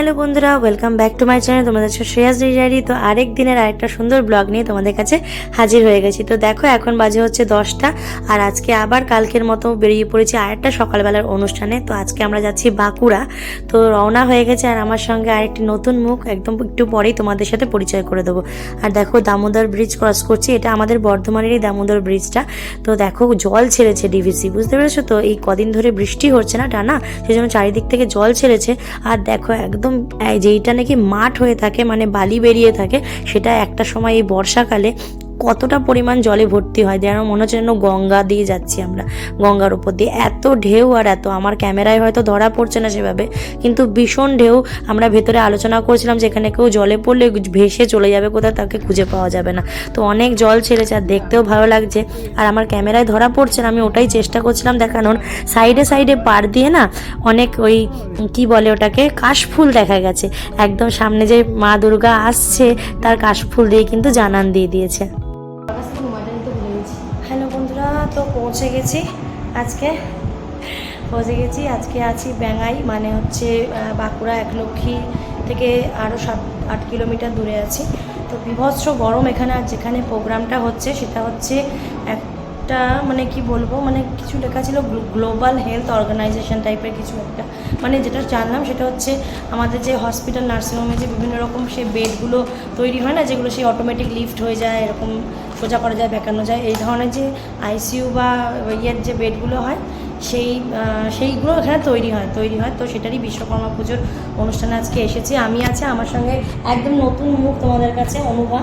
Hello বন্ধুরা, welcome back to my channel. তোমাদের Shreyas diary. তো আরেক দিনের আরেকটা সুন্দর ব্লগ নিয়ে তোমাদের কাছে হাজির হয়ে গেছি। তো দেখো এখন বাজে হচ্ছে 10টা, আর আজকে আবার কালকের মতো বেরিয়ে পড়েছি আরেকটা সকালবেলার অনুষ্ঠানে। তো আজকে আমরা যাচ্ছি বাঁকুড়া। তো রওনা হয়ে গেছে, আর আমার সঙ্গে আরেকটি নতুন মুখ একদম একটু পরেই তোমাদের সাথে পরিচয় করে দেবো। আর দেখো দামোদর ব্রিজ ক্রস করছি, এটা আমাদের বর্ধমানেরই দামোদর ব্রিজটা। তো দেখো জল ছেড়েছে ডিভিসি, বুঝতে পেরেছো তো? এই কদিন ধরে বৃষ্টি হচ্ছে না টানা, সেই জন্য চারিদিক থেকে জল ছেড়েছে। আর দেখো একদম যেইটা নাকি মাঠ হয়ে থাকে, মানে বালি বেরিয়ে থাকে, সেটা একটা সময় এই বর্ষাকালে কতটা পরিমাণ জলে ভর্তি হয়, যেন মনে হচ্ছে যেন গঙ্গা দিয়ে যাচ্ছি আমরা, গঙ্গার উপর দিয়ে। এত ঢেউ, আর এত আমার ক্যামেরায় হয়তো ধরা পড়ছে না সেভাবে, কিন্তু ভীষণ ঢেউ। আমরা ভেতরে আলোচনা করছিলাম যে এখানে কেউ জলে পড়লে ভেসে চলে যাবে কোথায়, তাকে খুঁজে পাওয়া যাবে না। তো অনেক জল ছেড়েছে, আর দেখতেও ভালো লাগছে। আর আমার ক্যামেরায় ধরা পড়ছে না, আমি ওটাই চেষ্টা করছিলাম দেখানোর। সাইডে সাইডে পাড় দিয়ে না অনেক ওই কি বলে ওটাকে, কাশফুল দেখা গেছে। একদম সামনে যে মা দুর্গা আসছে তার কাশফুল দিয়ে কিন্তু জানান দিয়ে দিয়েছে। হ্যালো বন্ধুরা, তো পৌঁছে গেছি। আজকে আছি ব্যাঙাই, মানে হচ্ছে বাঁকুড়া একলক্ষী থেকে আরও 7-8 কিলোমিটার দূরে আছি। তো বিভৎস গরম এখানে। আর যেখানে প্রোগ্রামটা হচ্ছে সেটা হচ্ছে একটা, মানে কি বলবো, মানে কিছু লেখা ছিল গ্লোবাল হেলথ অর্গানাইজেশন টাইপের কিছু একটা। মানে যেটা জানলাম সেটা হচ্ছে আমাদের যে হসপিটাল নার্সিংহোমে যে বিভিন্ন রকম সেই বেডগুলো তৈরি হয় না, যেগুলো সেই অটোমেটিক লিফট হয়ে যায়, এরকম সোজা করা যায়, বেঁকানো যায়, এই ধরনের যে আইসিইউ বা ইয়ের যে বেডগুলো হয়, সেইগুলো এখানে তৈরি হয়। তো সেটারই বিশ্বকর্মা পুজোর অনুষ্ঠানে আজকে এসেছি। আমি আছে আমার সঙ্গে একদম নতুন মুখ তোমাদের কাছে, অনুভা।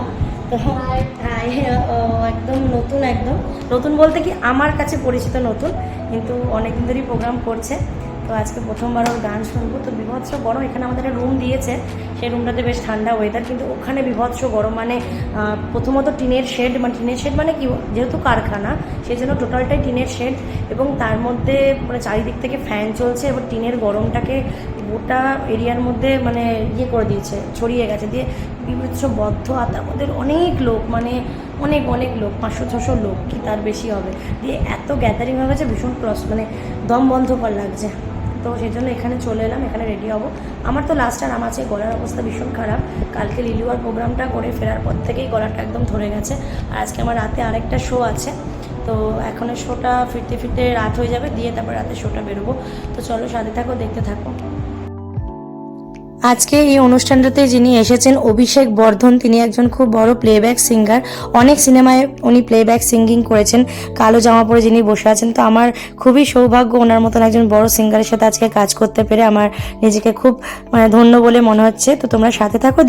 তো একদম নতুন বলতে কি আমার কাছে পরিচিত নতুন, কিন্তু অনেকদিন ধরেই প্রোগ্রাম করছে। তো আজকে প্রথমবার ওর গান শুনবো। তো বিভৎস গরম, এখানে আমাদের একটা রুম দিয়েছে, সেই রুমটাতে বেশ ঠান্ডা ওয়েদার, কিন্তু ওখানে বিভৎস গরম। মানে প্রথমত টিনের শেড মানে কি, যেহেতু কারখানা সেই জন্য টোটালটাই টিনের শেড, এবং তার মধ্যে মানে চারিদিক থেকে ফ্যান চলছে, এবং টিনের গরমটাকে গোটা এরিয়ার মধ্যে মানে ইয়ে করে দিয়েছে, ছড়িয়ে গেছে দিয়ে বিভৎস বদ্ধ। আর তার মধ্যে অনেক লোক, মানে অনেক লোক, 500-600 লোক কি তার বেশি হবে, দিয়ে এত গ্যাদারিং হয়ে গেছে, ভীষণ মানে দম বন্ধকর লাগছে। তো সেই জন্য এখানে চলে এলাম, এখানে রেডি হব। আমার তো লাস্ট আরাম আছে, গলার অবস্থা ভীষণ খারাপ। কালকে লিলুয়ার প্রোগ্রামটা করে ফেরার পর থেকেই গলাটা একদম ধরে গেছে। আর আজকে আমার রাতে আরেকটা শো আছে, তো এখনের শোটা ফিরতে রাত হয়ে যাবে, দিয়ে তারপর রাতে শোটা বেরোবো। তো চলো সাথে থাকো, দেখতে থাকো। আজকে এই অনুষ্ঠানটাতে যিনি এসেছেন, অভিষেক বর্ধন, তিনি একজন খুব বড় প্লেব্যাক সিঙ্গার। অনেক সিনেমায় উনি প্লেব্যাক সিঙ্গিং করেছেন। কালো জামা পরে যিনি বসে আছেন, তো আমার খুবই সৌভাগ্য ওনার মতন একজন বড় সিঙ্গারের সাথে আজকে কাজ করতে পেরে। আমার নিজেকে খুব মানে ধন্য বলে মনে হচ্ছে। তো তোমরা সাথে থাকো।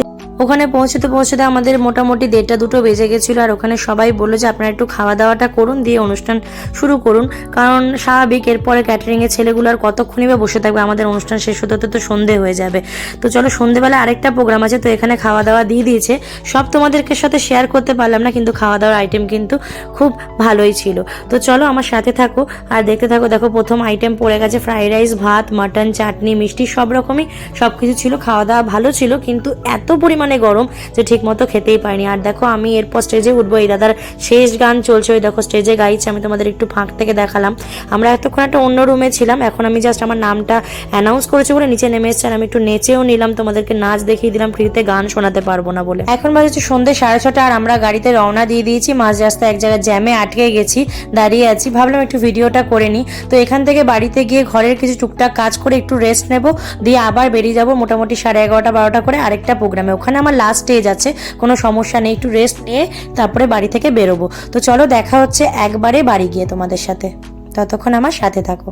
ওখানে পৌঁছতে আমাদের মোটামুটি 1:30-2 বেজে গেছিলো। আর ওখানে সবাই বললো যে আপনারা একটু খাওয়া দাওয়াটা করুন, দিয়ে অনুষ্ঠান শুরু করুন, কারণ স্বাভাবিক এরপরে ক্যাটারিংয়ের ছেলেগুলো আর কতক্ষণই বা বসে থাকবে, আমাদের অনুষ্ঠান শেষ হতে তো সন্ধে হয়ে যাবে। তো চলো, সন্ধেবেলা আরেকটা প্রোগ্রাম আছে, তো এখানে খাওয়া দাওয়া দিয়ে দিয়েছে। সব তোমাদেরকে সাথে শেয়ার করতে পারলাম না, কিন্তু খাওয়া দাওয়ার আইটেম কিন্তু খুব ভালোই ছিল। তো চলো আমার সাথে থাকো আর দেখতে থাকো। দেখো প্রথম আইটেম পড়ে গেছে ফ্রাইড রাইস, ভাত, মাটন, চাটনি, মিষ্টি, সব রকমই সব কিছু ছিল। খাওয়া দাওয়া ভালো ছিল, কিন্তু এত পরিমাণে গরম যে ঠিক মতো খেতেই পারিনি। আর দেখো আমি এরপর স্টেজে উঠবো, এই দাদার শেষ গান চলছে, ওই দেখো স্টেজে গাইছে, আমি তোমাদের একটু ফাঁক থেকে দেখালাম। আমরা এতক্ষণ একটা অন্য রুমে ছিলাম, এখন আমি জাস্ট আমার নামটা অ্যানাউন্স করেছি বলে নিচে নেমে এসেছি। আর আমি একটু নেচেও নিলাম, তোমাদেরকে নাচ দেখিয়ে দিলাম, ফ্রিতে গান শোনাতে পারবো না বলে। এখন বাজে সন্ধ্যে 6:30, আর আমরা গাড়িতে রওনা দিয়ে দিয়েছি। মাঝ রাস্তায় এক জায়গায় জ্যামে আটকে গেছি, দাঁড়িয়ে আছি, ভাবলাম একটু ভিডিওটা করে নিই। তো এখান থেকে বাড়িতে গিয়ে ঘরের কিছু টুকটাক কাজ করে একটু রেস্ট নেব, দিয়ে আবার বেরিয়ে যাবো মোটামুটি 11:30-12টা করে আরেকটা প্রোগ্রামে। ওখানে আমার লাস্ট স্টেজ আছে, কোনো সমস্যা নেই, একটু রেস্ট নিয়ে তারপরে বাড়ি থেকে বেরোবো। তো চলো দেখা হচ্ছে একবারে বাড়ি গিয়ে তোমাদের সাথে, ততক্ষণ আমার সাথে থাকো।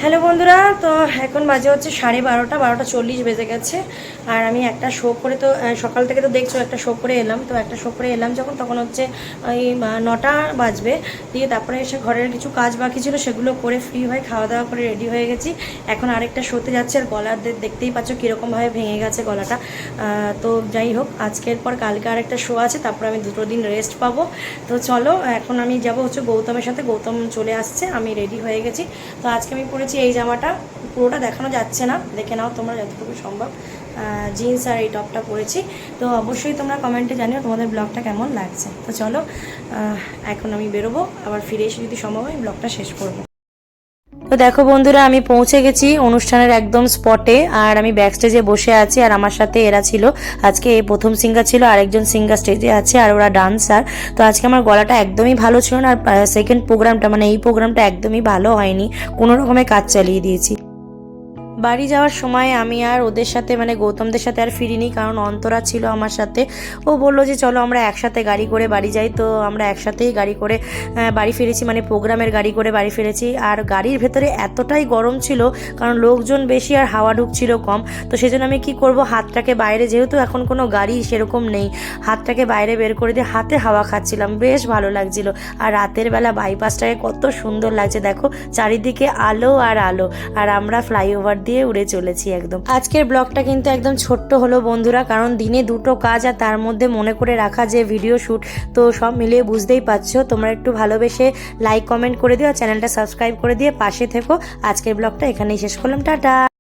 হ্যালো বন্ধুরা, তো এখন বাজে হচ্ছে 12:30 বেজে গেছে। আর আমি একটা শো করে, তো সকাল থেকে তো দেখছো একটা শো করে এলাম। তো একটা শো করে এলাম যখন, তখন হচ্ছে ওই 9টা বাজবে, দিয়ে তারপরে এসে ঘরের কিছু কাজ বাকি ছিল সেগুলো করে ফ্রি হয়ে খাওয়া দাওয়া করে রেডি হয়ে গেছি। এখন আরেকটা শোতে যাচ্ছে, আর গলা দেখতেই পাচ্ছ কীরকমভাবে ভেঙে গেছে গলাটা। তো যাই হোক, আজকের পর কালকে আরেকটা শো আছে, তারপর আমি 2 দিন রেস্ট পাবো। তো চলো এখন আমি যাব হচ্ছে গৌতমের সাথে, গৌতম চলে আসছে, আমি রেডি হয়ে গেছি। তো আজকে আমি পরেছি এই জামাটা, পুরোটা দেখানো যাচ্ছে না, দেখে নাও তোমরা যতটুকু সম্ভব। জিন্স আর এই টপটা পরেছি। তো অবশ্যই তোমরা কমেন্টে জানিও তোমাদের ব্লগটা কেমন লাগছে। তো চলো এখন আমি বেরোবো, আবার ফিরে এসে যদি সম্ভব হয় ব্লগটা শেষ করবো। তো দেখো বন্ধুরা, আমি পৌঁছে গেছি অনুষ্ঠানের একদম স্পটে, আর আমি ব্যাক স্টেজে বসে আছি, আর আমার সাথে এরা ছিল। আজকে এই প্রথম সিঙ্গার ছিল, আরেকজন সিঙ্গার স্টেজে আছে, আর ওরা ডান্সার। তো আজকে আমার গলাটা একদমই ভালো ছিল না, আর সেকেন্ড প্রোগ্রামটা মানে এই প্রোগ্রামটা একদমই ভালো হয়নি, কোনো রকমে কাজ চালিয়ে দিয়েছি। বাড়ি যাওয়ার সময় আমি আর ওদের সাথে মানে গৌতমদের সাথে আর ফিরিনি, কারণ অন্তরা ছিল আমার সাথে। ও বললো যে চলো আমরা একসাথে গাড়ি করে বাড়ি যাই, তো আমরা একসাথেই গাড়ি করে বাড়ি ফিরেছি, মানে প্রোগ্রামের গাড়ি করে বাড়ি ফিরেছি। আর গাড়ির ভেতরে এতটাই গরম ছিল, কারণ লোকজন বেশি আর হাওয়া ঢুকছিল কম, তো সেজন্য আমি কি করব, হাতটাকে বাইরে, যেহেতু এখন কোনো গাড়ি সেরকম নেই, হাতটাকে বাইরে বের করে দিয়ে হাতে হাওয়া খাচ্ছিলাম, বেশ ভালো লাগছিল। আর রাতের বেলা বাইপাসটাকে কত সুন্দর লাগছে দেখো, চারিদিকে আলো আর আলো, আর আমরা ফ্লাইওভার দিয়ে উড়ে চলেছি একদম। আজকের ব্লগটা কিন্তু একদম ছোট্ট হলো বন্ধুরা, কারণ দিনে দুটো কাজ আর তার মধ্যে মনে করে রাখা যে ভিডিও শ্যুট, তো সব মিলিয়ে বুঝতেই পারছো। তোমরা একটু ভালোবেসে লাইক কমেন্ট করে দিও, চ্যানেলটা সাবস্ক্রাইব করে দিয়ে পাশে থেকো। আজকের ব্লগটা এখানেই শেষ করলাম, টাটা।